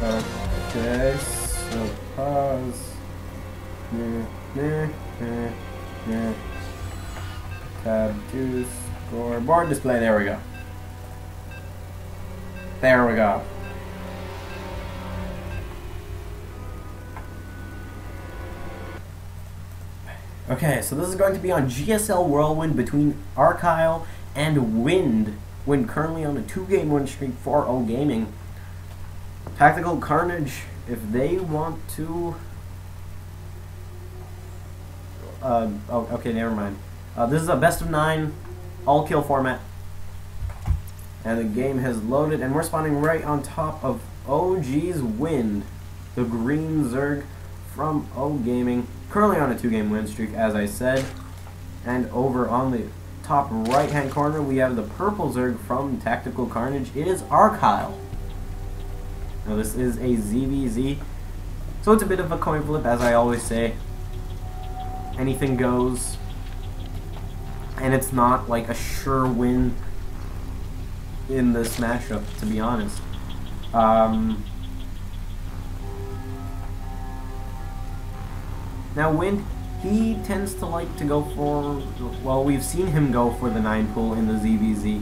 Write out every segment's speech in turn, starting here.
Okay, so pause. Tab 2, scoreboard display, there we go. There we go. Okay, so this is going to be on GSL Whirlwind between TaCArchile and WIND. WIND currently on a 2-game win streak for oGaming. Tactical Carnage, if they want to... oh, okay, never mind. This is a best of 9, all kill format. And the game has loaded, and we're spawning right on top of OGWinD, the green Zerg from oGaming. Currently on a 2-game win streak, as I said. And over on the top right-hand corner, we have the purple Zerg from Tactical Carnage. It is TaCArchile. Now this is a ZVZ, so it's a bit of a coin flip, as I always say. Anything goes, and it's not like a sure win in this matchup, to be honest. Now WIND, he tends to like to go for, well, we've seen him go for the 9 pull in the ZVZ.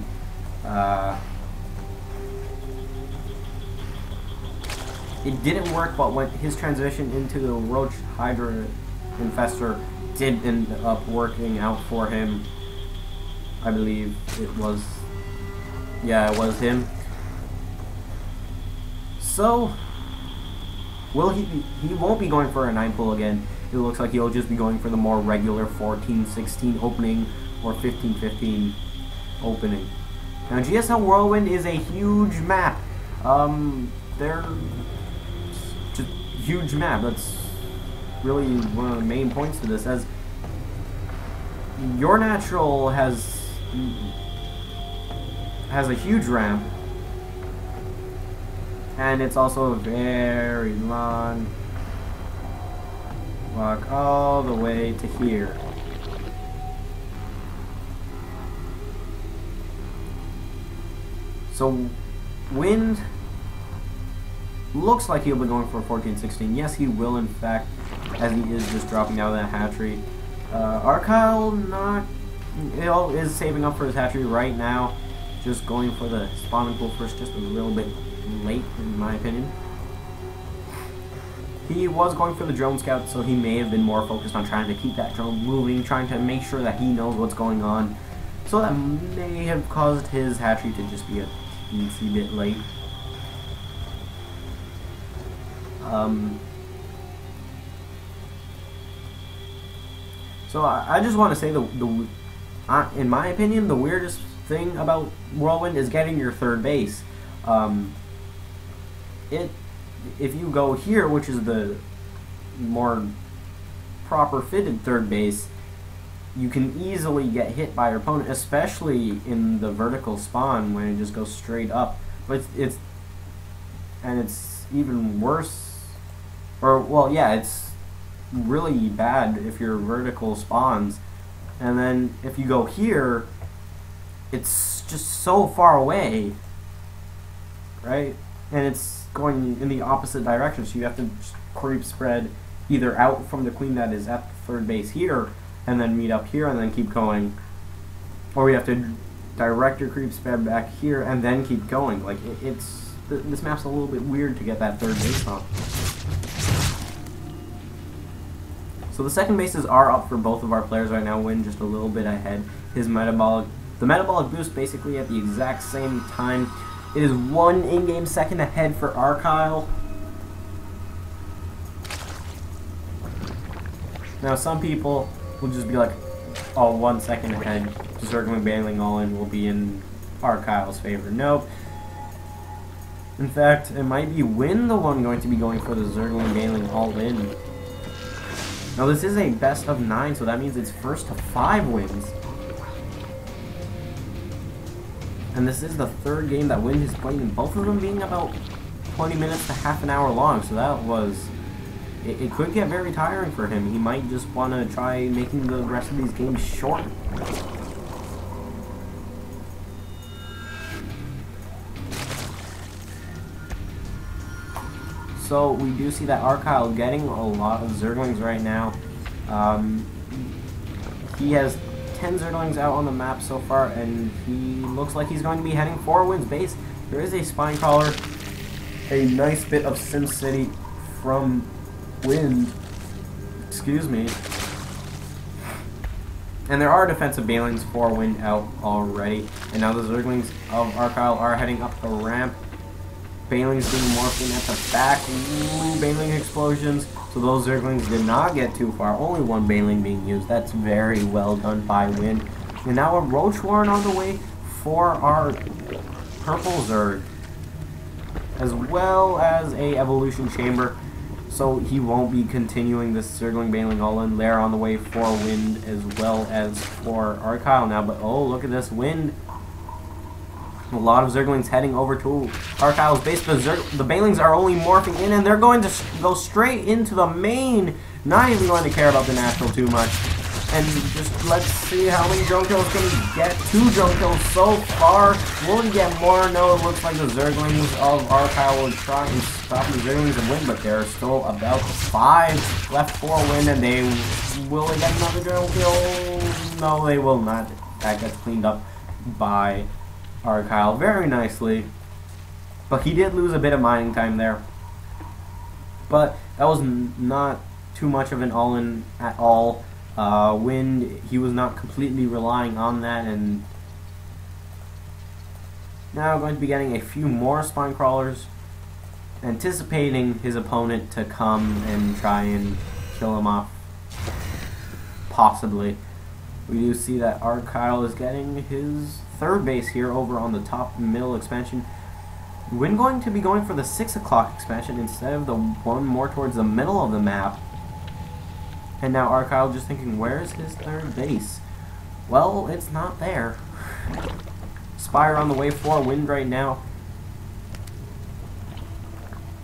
It didn't work, but when his transition into the Roach Hydra Infestor did end up working out for him. I believe it was, yeah, it was him. So, will he won't be going for a 9 pull again. It looks like he'll just be going for the more regular 14-16 opening or 15-15 opening. Now GSL Whirlwind is a huge map. They're just huge map. That's really one of the main points to this, as your natural has a huge ramp, and it's also a very long walk all the way to here. So WIND looks like he'll be going for 14-16. Yes, he will, in fact, as he is just dropping out of that hatchery. TaCArchile is saving up for his hatchery right now, just going for the spawning pool first, just a little bit late in my opinion. He was going for the drone scout, so he may have been more focused on trying to keep that drone moving, trying to make sure that he knows what's going on. So that may have caused his hatchery to just be a teensy bit late. So I just want to say in my opinion, the weirdest thing about Whirlwind is getting your third base. If you go here, which is the more proper fitted third base, you can easily get hit by your opponent, especially in the vertical spawn when it just goes straight up. But it's even worse, or well, yeah, it's really bad if your vertical spawns, and then if you go here, it's just so far away, right? And it's going in the opposite direction, so you have to creep spread either out from the queen that is at the third base here, and then meet up here, and then keep going, or you have to direct your creep spread back here, and then keep going. Like, this map's a little bit weird to get that third base on. So the second bases are up for both of our players right now. WIND just a little bit ahead. The metabolic boost basically at the exact same time. It is 1 in-game second ahead for TaCArchile. Now some people will just be like, oh, 1 second ahead, Zergling Baneling all in will be in TaCArchile's favor. Nope. In fact, it might be WIND the one going to be going for the Zergling Baneling all in. Now this is a best of 9, so that means it's first to 5 wins. And this is the third game that WIND has played, and both of them being about 20 minutes to half an hour long, so that was... It could get very tiring for him. He might just want to try making the rest of these games short. So we do see that ArChile getting a lot of Zerglings right now. He has 10 Zerglings out on the map so far, and he looks like he's going to be heading for Wind's base. There is a Spinecrawler, a nice bit of SimCity from Wind. Excuse me. And there are defensive Banelings for Wind out already. And now the Zerglings of ArChile are heading up the ramp. Banelings being morphed in at the back. Ooh, Baneling explosions. So those Zerglings did not get too far. Only one Baneling being used. That's very well done by Wind. And now a Roach Warren on the way for our purple Zerg. As well as a Evolution Chamber. So he won't be continuing this Zergling Baneling all-in. They're on the way for Wind as well as for ArChile now. But oh, look at this Wind. A lot of Zerglings heading over to ArChile's base. The Banelings are only morphing in, and they're going to go straight into the main. Not even going to care about the natural too much. And just let's see how many drone kills can he get. 2 drone kills so far. Will he get more? No, it looks like the Zerglings of ArChile will try and stop the Zerglings and Wind, but there are still about 5 left for Wind, and will they get another drone kill? No, they will not. That gets cleaned up by ArChile very nicely. But he did lose a bit of mining time there. But that was not too much of an all-in at all. Wind, he was not completely relying on that, and now going to be getting a few more Spinecrawlers, anticipating his opponent to come and try and kill him off, possibly. We do see that ArChile is getting his 3rd base here over on the top middle expansion. Wind going to be going for the 6 o'clock expansion instead of the one more towards the middle of the map. And now ArChile just thinking, where's his 3rd base? Well, it's not there. Spire on the way for Wind right now.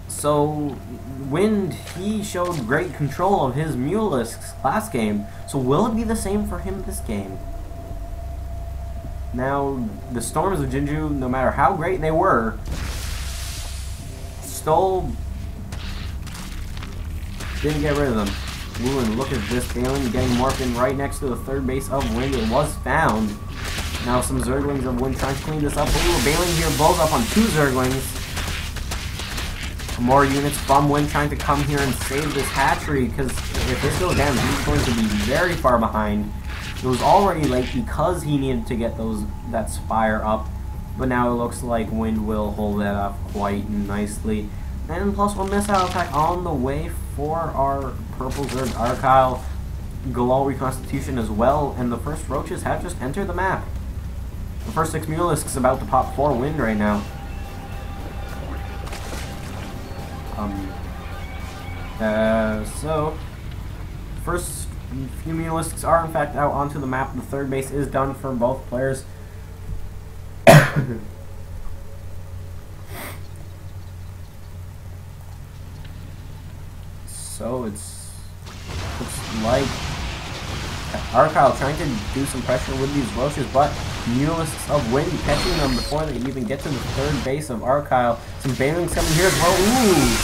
So, Wind, he showed great control of his Mulisks last game. So will it be the same for him this game? Now, the Storms of Jinju, no matter how great they were, still didn't get rid of them. Ooh, and look at this Baneling getting morphed in right next to the 3rd base of Wind. It was found. Now some Zerglings of Wind trying to clean this up. Ooh, Baneling here blows up on 2 Zerglings. More units from Wind trying to come here and save this hatchery, because if this goes down, he's going to be very far behind. It was already late because he needed to get that Spire up, but now it looks like Wind will hold that up quite nicely. And plus one missile attack on the way for our purple Zerg ArChile. Galal reconstitution as well, and the first roaches have just entered the map. The first 6 Mulisks about to pop for Wind right now. So first few Mulisks are in fact out onto the map. The 3rd base is done for both players. So looks like ArChile trying to do some pressure with these roaches, but Mulisks of Wind catching them before they even get to the 3rd base of ArChile. Some Banelings coming here as well. Ooh!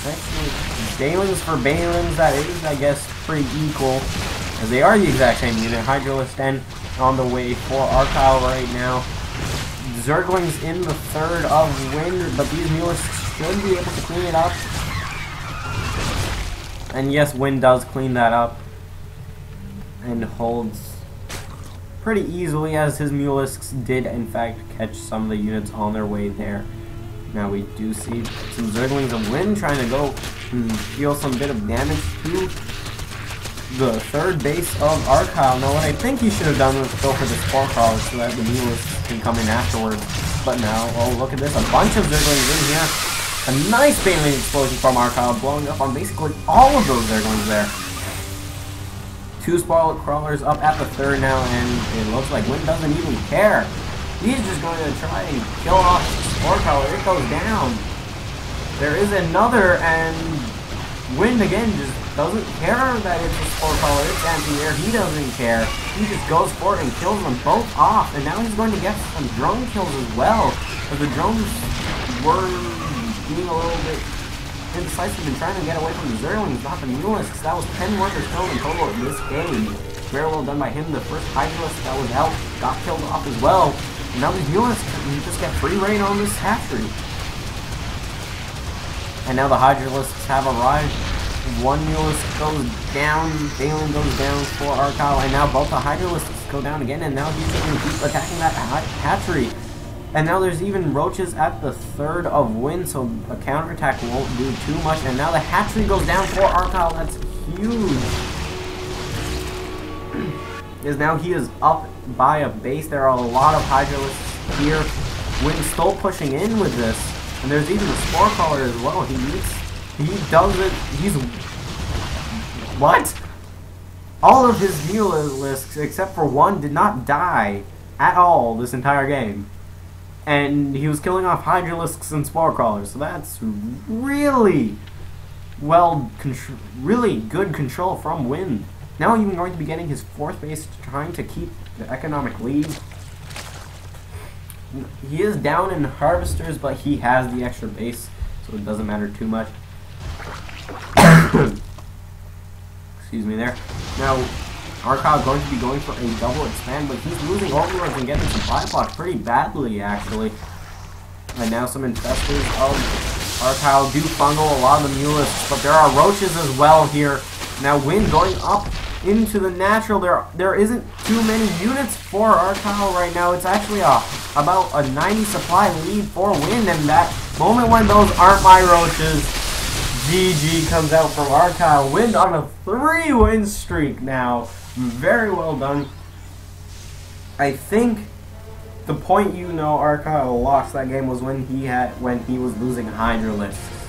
Actually, Banelings for Banelings, that is, I guess, pretty equal, as they are the exact same unit. Hydralisk N on the way for ArChile right now. Zerglings in the 3rd of Wind, but these Mulisks should be able to clean it up. And yes, Wind does clean that up and holds pretty easily, as his Mulisks did in fact catch some of the units on their way there. Now we do see some Zerglings of Wind trying to go and deal some bit of damage to the 3rd base of ArChile. Now what I think he should have done was go for the Spore Crawler so that the Mulisks can come in afterwards. But now, oh look at this, a bunch of Zerglings in here. A nice Baneling explosion from ArChile, blowing up on basically all of those Zerglings there. 2 Spore Crawlers up at the 3rd now, and it looks like Wind doesn't even care. He's just going to try and kill off the Spore Crawler. It goes down. There is another, and Wind again just doesn't care that it's a Spore Crawler. It's anti-air. He doesn't care. He just goes for it and kills them both off. And now he's going to get some drone kills as well. But the drones were being a little bit indecisive and trying to get away from the Zerlings, not the Mulists. That was 10 workers killed in total in this game. Very well done by him. The first Hydralist that was out got killed off as well. And now these Mulists can just get free reign on this hatchery. And now the Hydralists have arrived. One Mulist goes down, Balin goes down for Archile, and now both the Hydralists go down again, and now he's going to keep attacking that hatchery. And now there's even roaches at the third of wind, so a counterattack won't do too much. And now the hatchery goes down for Archile. That's huge. Because now he is up by a base. There are a lot of Hydralists here. Wind still pushing in with this. And there's even a Spore Crawler as well. He does it. He's... What? All of his Mulists, except for one, did not die at all this entire game. And he was killing off Hydralisks and Spore Crawlers. So that's really really good control from Wind. Now he's going to be getting his 4th base, trying to keep the economic lead. He is down in Harvesters, but he has the extra base, so it doesn't matter too much. Excuse me there. Now, Archile going to be going for a double expand, but he's losing overlords and getting supply blocks pretty badly, actually. And now some infestors of Archile do fungal a lot of the Mulists, but there are roaches as well here. Now Wind going up into the natural. There isn't too many units for Archile right now. It's actually about a 90 supply lead for Wind, and that moment when those aren't my roaches, GG comes out from Archile. Wind on a 3-win streak now. Very well done. I think the point Archile lost that game was when he was losing Hydralisks.